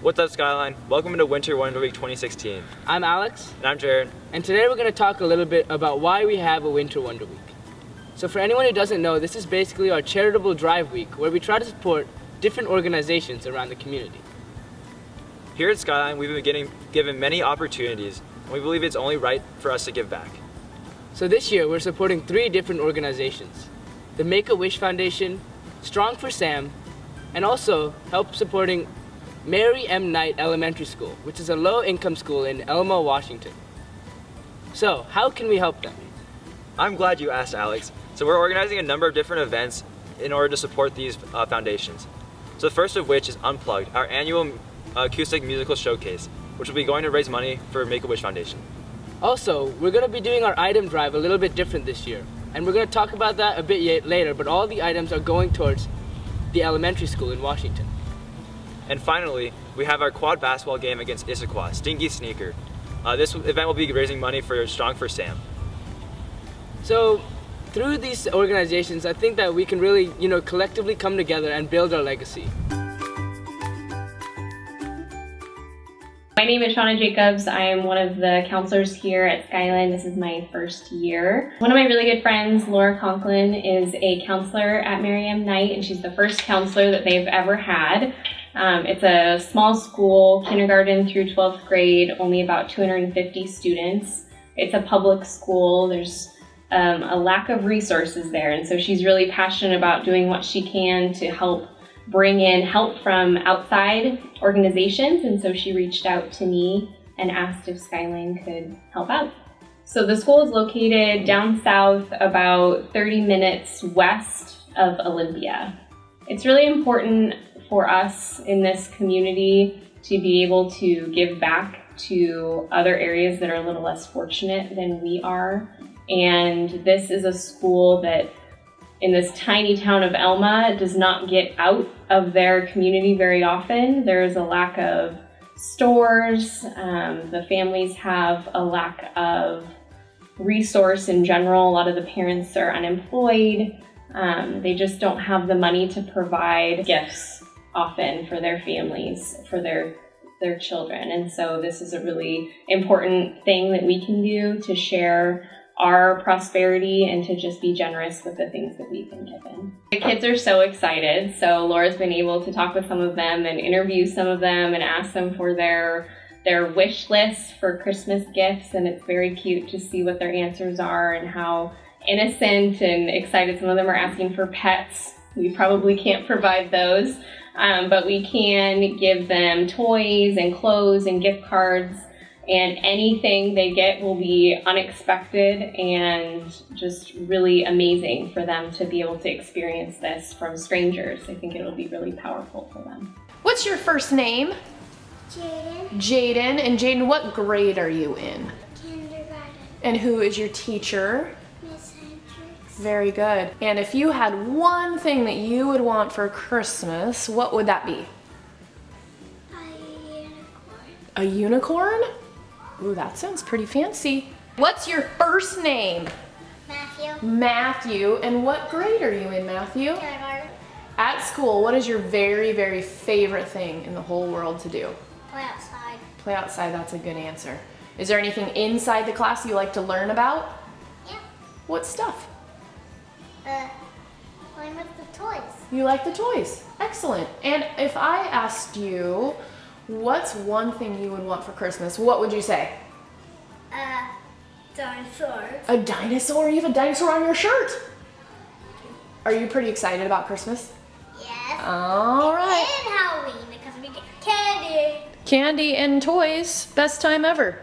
What's up, Skyline? Welcome to Winter Wonder Week 2016. I'm Alex. And I'm Jared. And today we're going to talk a little bit about why we have a Winter Wonder Week. So for anyone who doesn't know, this is basically our charitable drive week where we try to support different organizations around the community. Here at Skyline, we've been given many opportunities, and we believe it's only right for us to give back. So this year we're supporting 3 different organizations: the Make-A-Wish Foundation, Strong for Sam, and also help supporting Mary M. Knight Elementary School, which is a low-income school in Elma, Washington. So, how can we help them? I'm glad you asked, Alex. So we're organizing a number of different events in order to support these foundations. So the first of which is Unplugged, our annual acoustic musical showcase, which will be going to raise money for Make-A-Wish Foundation. Also, we're going to be doing our item drive a little bit different this year, and we're going to talk about that a bit later, but all the items are going towards the elementary school in Washington. And finally, we have our quad basketball game against ISSAQUAH, Stinky Sneaker. This event will be raising money for Strong for Sam. So, through these organizations, I think that we can really, collectively come together and build our legacy. My name is Shauna Jacobs. I am one of the counselors here at Skyline. This is my first year. One of my really good friends, Laura Conklin, is a counselor at Mary M. Knight, and she's the first counselor that they've ever had. It's a small school, kindergarten through 12th grade, only about 250 students. It's a public school. There's a lack of resources there, and so she's really passionate about doing what she can to help bring in help from outside organizations, and so she reached out to me and asked if Skyline could help out. So the school is located down south, about 30 minutes west of Olympia. It's really important for us in this community to be able to give back to other areas that are a little less fortunate than we are. And this is a school that in this tiny town of Elma does not get out of their community very often. There is a lack of stores. The families have a lack of resource in general. A lot of the parents are unemployed. They just don't have the money to provide gifts often for their families, for their children. And so this is a really important thing that we can do to share our prosperity and to just be generous with the things that we've been given. The kids are so excited. So Laura's been able to talk with some of them and interview some of them and ask them for their wish list for Christmas gifts. And it's very cute to see what their answers are and how innocent and excited. Some of them are asking for pets. We probably can't provide those, but we can give them toys and clothes and gift cards. And anything they get will be unexpected and just really amazing for them to be able to experience this from strangers. I think it'll be really powerful for them. What's your first name? Jaden. Jaden. And Jaden, what grade are you in? Kindergarten. And who is your teacher? Miss Hendricks. Very good. And if you had one thing that you would want for Christmas, what would that be? A unicorn. A unicorn? Ooh, that sounds pretty fancy. What's your first name? Matthew. Matthew. And what grade are you in, Matthew? Kindergarten. At school, what is your very, very favorite thing in the whole world to do? Play outside. Play outside, that's a good answer. Is there anything inside the class you like to learn about? Yeah. What stuff? Playing with the toys. You like the toys. Excellent. And if I asked you, what's one thing you would want for Christmas, what would you say? Dinosaurs. A dinosaur? You have a dinosaur on your shirt. Are you pretty excited about Christmas? Yes. All right. And Halloween because we get candy. Candy and toys, best time ever.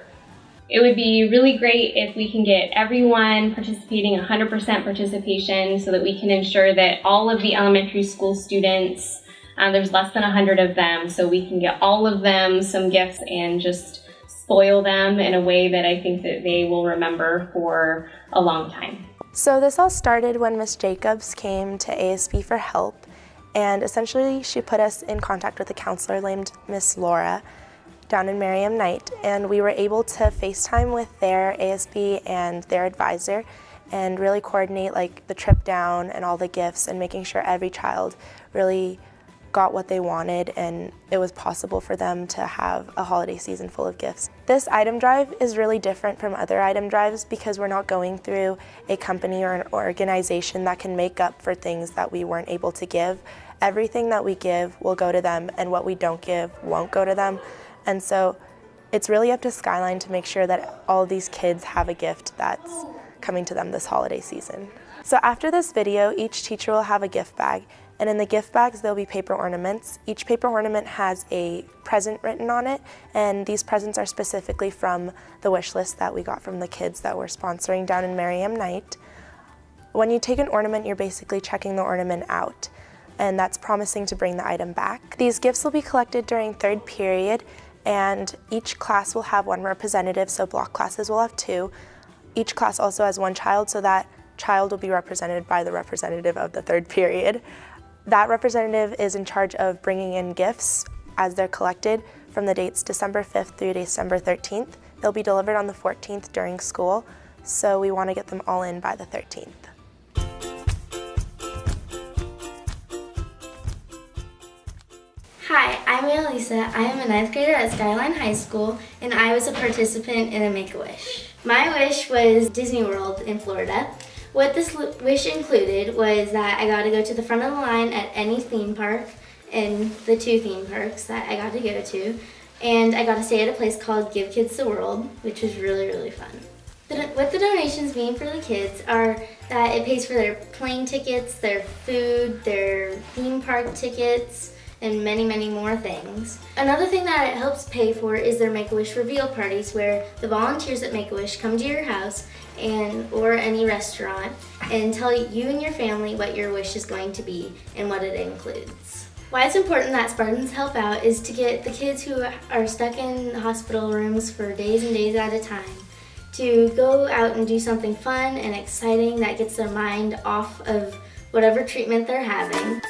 It would be really great if we can get everyone participating, 100% participation, so that we can ensure that all of the elementary school students, there's less than 100 of them, so we can get all of them some gifts and just spoil them in a way that I think that they will remember for a long time. So this all started when Miss Jacobs came to ASB for help, and essentially she put us in contact with a counselor named Miss Laura down in Mary M. Knight, and we were able to FaceTime with their ASB and their advisor and really coordinate like the trip down and all the gifts and making sure every child really got what they wanted, and it was possible for them to have a holiday season full of gifts. This item drive is really different from other item drives because we're not going through a company or an organization that can make up for things that we weren't able to give. Everything that we give will go to them, and what we don't give won't go to them. And so it's really up to Skyline to make sure that all of these kids have a gift that's coming to them this holiday season. So after this video, each teacher will have a gift bag, and in the gift bags there'll be paper ornaments. Each paper ornament has a present written on it, and these presents are specifically from the wish list that we got from the kids that we're sponsoring down in Merriam Night. When you take an ornament, you're basically checking the ornament out, and that's promising to bring the item back. These gifts will be collected during third period, and each class will have one representative, so block classes will have two. Each class also has one child, so that child will be represented by the representative of the third period. That representative is in charge of bringing in gifts as they're collected from the dates December 5th through December 13th. They'll be delivered on the 14th during school, so we want to get them all in by the 13th. Hi, I'm Annalisa. I am a 9th grader at Skyline High School, and I was a participant in a Make-A-Wish. My wish was Disney World in Florida. What this wish included was that I got to go to the front of the line at any theme park in the 2 theme parks that I got to go to, and I got to stay at a place called Give Kids the World, which was really, really fun. What the donations mean for the kids are that it pays for their plane tickets, their food, their theme park tickets, and many, many more things. Another thing that it helps pay for is their Make-A-Wish reveal parties, where the volunteers at Make-A-Wish come to your house or any restaurant and tell you and your family what your wish is going to be and what it includes. Why it's important that Spartans help out is to get the kids who are stuck in hospital rooms for days and days at a time to go out and do something fun and exciting that gets their mind off of whatever treatment they're having.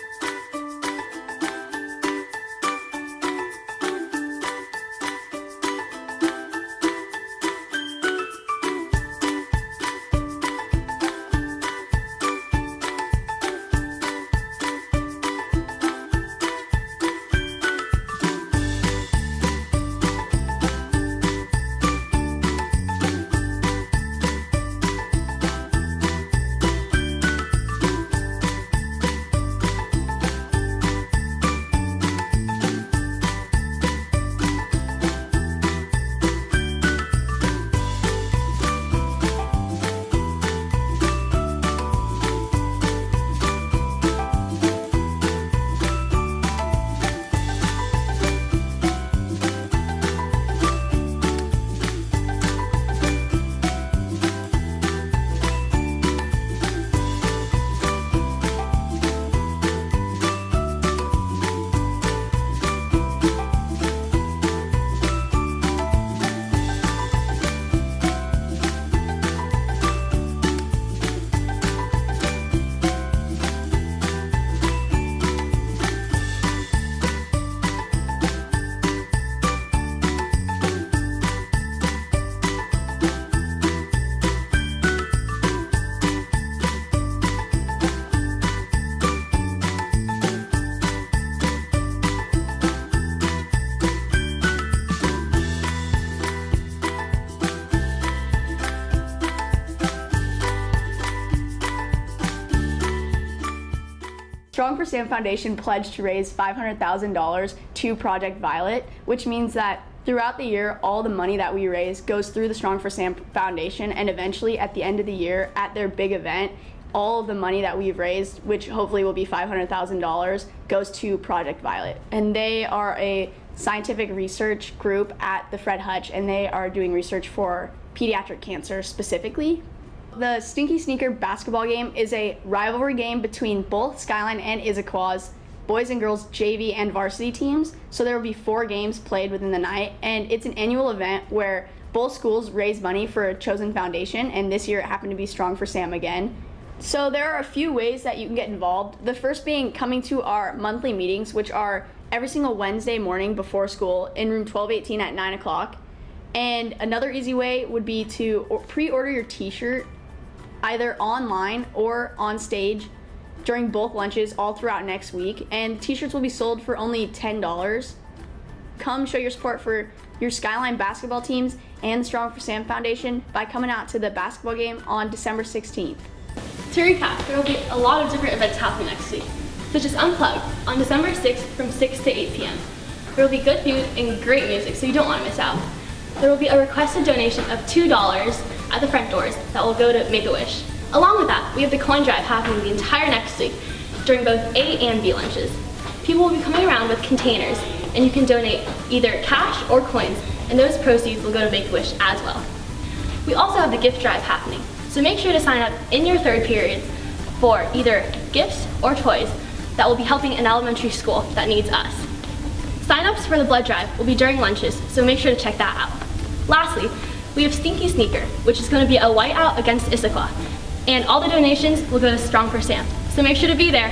Strong for Sam Foundation pledged to raise $500,000 to Project Violet, which means that throughout the year, all the money that we raise goes through the Strong for Sam Foundation, and eventually at the end of the year, at their big event, all of the money that we've raised, which hopefully will be $500,000, goes to Project Violet. And they are a scientific research group at the Fred Hutch, and they are doing research for pediatric cancer specifically. The Stinky Sneaker basketball game is a rivalry game between both Skyline and ISSAQUAH's boys and girls JV and varsity teams. So there will be 4 games played within the night, and it's an annual event where both schools raise money for a chosen foundation, and this year it happened to be Strong for Sam again. So there are a few ways that you can get involved. The first being coming to our monthly meetings, which are every single Wednesday morning before school in room 1218 at 9 o'clock. And another easy way would be to pre-order your t-shirt either online or on stage during both lunches all throughout next week, and t-shirts will be sold for only $10. Come show your support for your Skyline basketball teams and the Strong for Sam Foundation by coming out to the basketball game on December 16th. To recap, there will be a lot of different events happening next week, such as Unplugged on December 6th from 6 to 8 p.m. There will be good food and great music, so you don't want to miss out. There will be a requested donation of $2 at the front doors that will go to Make-A-Wish. Along with that, we have the coin drive happening the entire next week during both A and B lunches. People will be coming around with containers, and you can donate either cash or coins, and those proceeds will go to Make-A-Wish as well. We also have the gift drive happening, so make sure to sign up in your third period for either gifts or toys that will be helping an elementary school that needs us. Sign-ups for the blood drive will be during lunches, so make sure to check that out. Lastly, we have Stinky Sneaker, which is going to be a whiteout against ISSAQUAH, and all the donations will go to Strong for Sam, so make sure to be there.